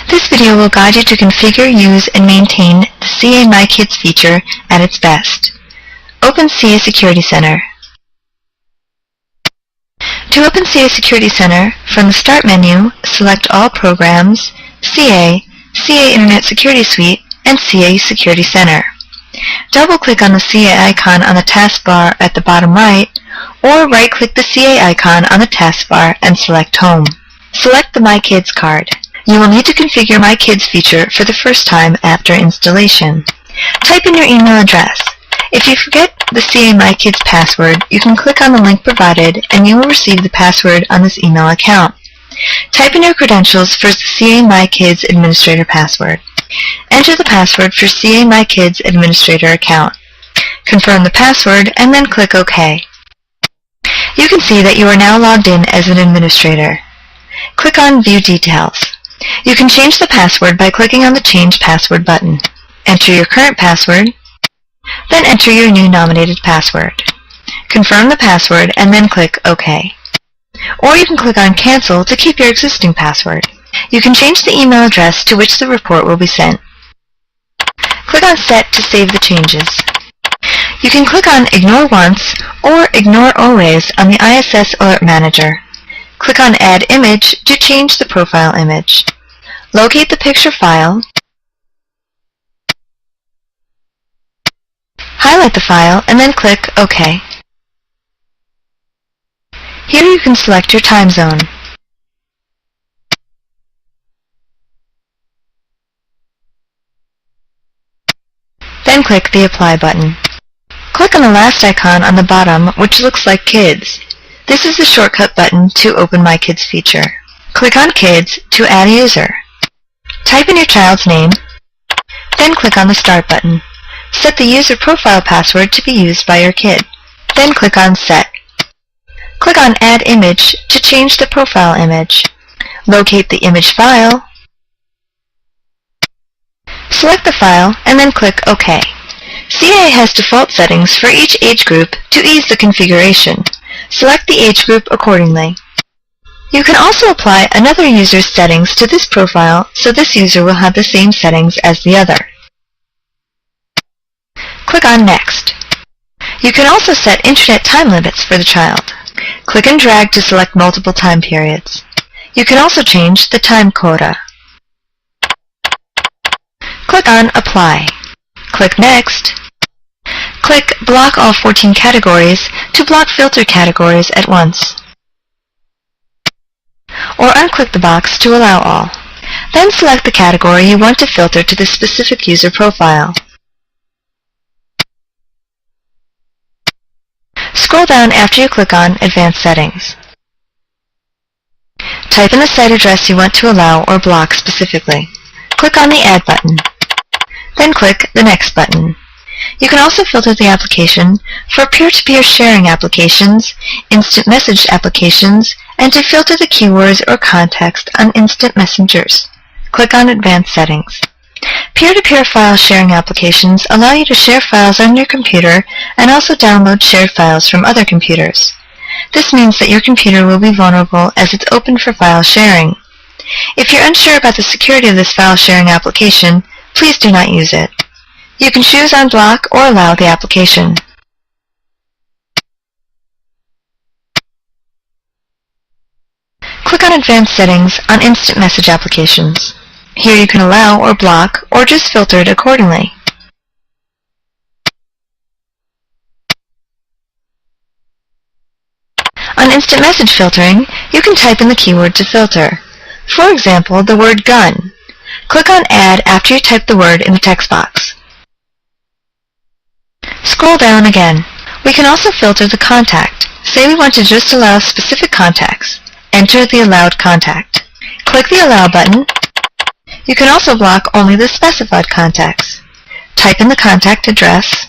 This video will guide you to configure, use, and maintain the CA MyKids feature at its best. Open CA Security Center. To open CA Security Center, from the Start menu, select All Programs, CA, CA Internet Security Suite, and CA Security Center. Double-click on the CA icon on the taskbar at the bottom right, or right-click the CA icon on the taskbar and select Home. Select the MyKids card. You will need to configure MyKids feature for the first time after installation. Type in your email address. If you forget the CA MyKids password, you can click on the link provided and you will receive the password on this email account. Type in your credentials for the CA MyKids administrator password. Enter the password for CA MyKids administrator account. Confirm the password and then click OK. You can see that you are now logged in as an administrator. Click on View Details. You can change the password by clicking on the Change Password button. Enter your current password, then enter your new nominated password. Confirm the password and then click OK. Or you can click on Cancel to keep your existing password. You can change the email address to which the report will be sent. Click on Set to save the changes. You can click on Ignore Once or Ignore Always on the ISS Alert Manager. Click on Add Image to change the profile image. Locate the picture file, highlight the file, and then click OK. Here you can select your time zone. Then click the Apply button. Click on the last icon on the bottom, which looks like Kids. This is the shortcut button to open MyKids feature. Click on Kids to add a user. Type in your child's name, then click on the Start button. Set the user profile password to be used by your kid. Then click on Set. Click on Add Image to change the profile image. Locate the image file, select the file, and then click OK. CA has default settings for each age group to ease the configuration. Select the age group accordingly. You can also apply another user's settings to this profile so this user will have the same settings as the other. Click on Next. You can also set internet time limits for the child. Click and drag to select multiple time periods. You can also change the time quota. Click on Apply. Click Next. Click Block all 14 categories to block filter categories at once. Or unclick the box to allow all. Then select the category you want to filter to the specific user profile. Scroll down after you click on Advanced Settings. Type in the site address you want to allow or block specifically. Click on the Add button. Then click the Next button. You can also filter the application for peer-to-peer sharing applications, instant message applications, and to filter the keywords or context on instant messengers. Click on Advanced Settings. Peer-to-peer file sharing applications allow you to share files on your computer and also download shared files from other computers. This means that your computer will be vulnerable as it's open for file sharing. If you're unsure about the security of this file sharing application, please do not use it. You can choose Unblock or allow the application. Click on Advanced Settings on Instant Message applications. Here you can allow or block or just filter it accordingly. On instant message filtering, you can type in the keyword to filter. For example, the word gun. Click on Add after you type the word in the text box. Scroll down again. We can also filter the contact. Say we want to just allow specific contacts. Enter the allowed contact. Click the Allow button. You can also block only the specified contacts. Type in the contact address.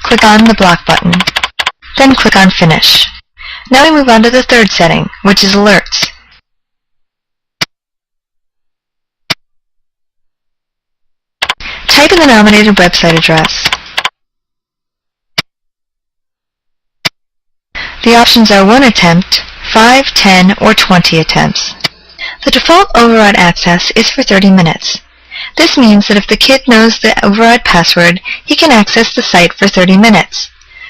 Click on the Block button. Then click on Finish. Now we move on to the third setting, which is Alerts. Type in the nominated website address. The options are 1 attempt, 5, 10, or 20 attempts. The default override access is for 30 minutes. This means that if the kid knows the override password, he can access the site for 30 minutes.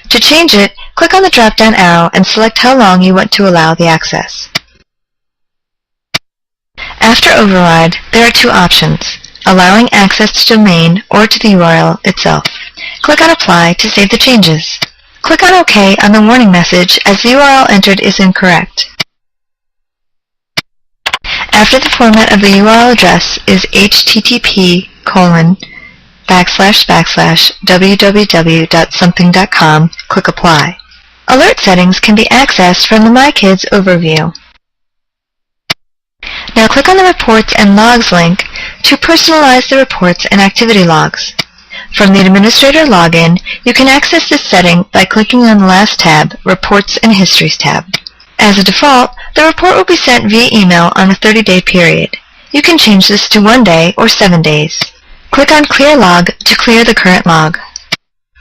To change it, click on the drop-down arrow and select how long you want to allow the access. After override, there are two options: allowing access to domain or to the URL itself. Click on Apply to save the changes. Click on OK on the warning message as the URL entered is incorrect. After the format of the URL address is http://www.something.com, click Apply. Alert settings can be accessed from the My Kids overview. Now click on the Reports and Logs link to personalize the reports and activity logs. From the Administrator Login, you can access this setting by clicking on the last tab, Reports and Histories tab. As a default, the report will be sent via email on a 30-day period. You can change this to 1 day or 7 days. Click on Clear Log to clear the current log.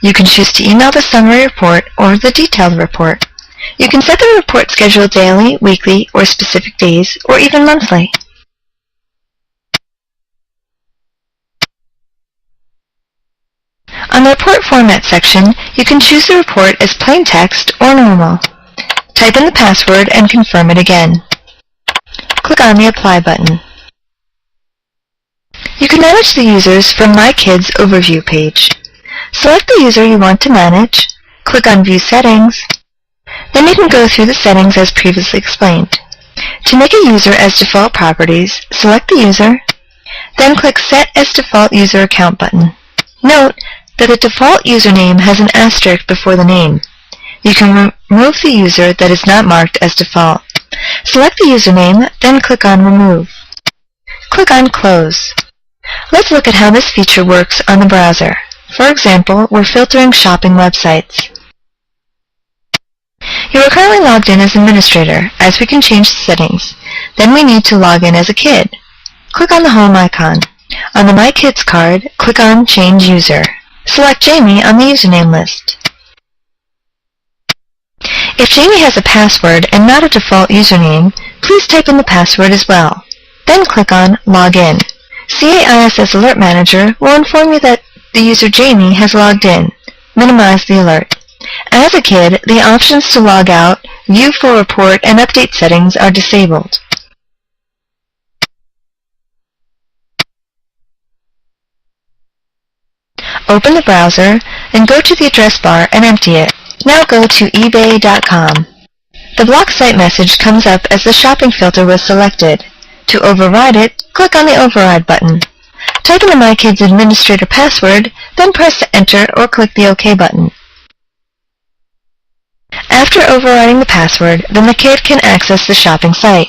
You can choose to email the summary report or the detailed report. You can set the report schedule daily, weekly, or specific days, or even monthly. On the Report Format section, you can choose the report as plain text or normal. Type in the password and confirm it again. Click on the Apply button. You can manage the users from My Kids Overview page. Select the user you want to manage, click on View Settings, then you can go through the settings as previously explained. To make a user as default properties, select the user, then click Set as Default User Account button. Note that the default username has an asterisk before the name. You can remove the user that is not marked as default. Select the username, then click on Remove. Click on Close. Let's look at how this feature works on the browser. For example, we're filtering shopping websites. You are currently logged in as administrator, as we can change the settings. Then we need to log in as a kid. Click on the Home icon. On the My Kids card, click on Change User. Select Jamie on the username list. If Jamie has a password and not a default username, please type in the password as well. Then click on Log In. CAISS Alert Manager will inform you that the user Jamie has logged in. Minimize the alert. As a kid, the options to log out, view full report, and update settings are disabled. Open the browser and go to the address bar and empty it. Now go to ebay.com. The block site message comes up as the shopping filter was selected. To override it, click on the Override button. Type in the My Kids administrator password, then press Enter or click the OK button. After overriding the password, then the kid can access the shopping site.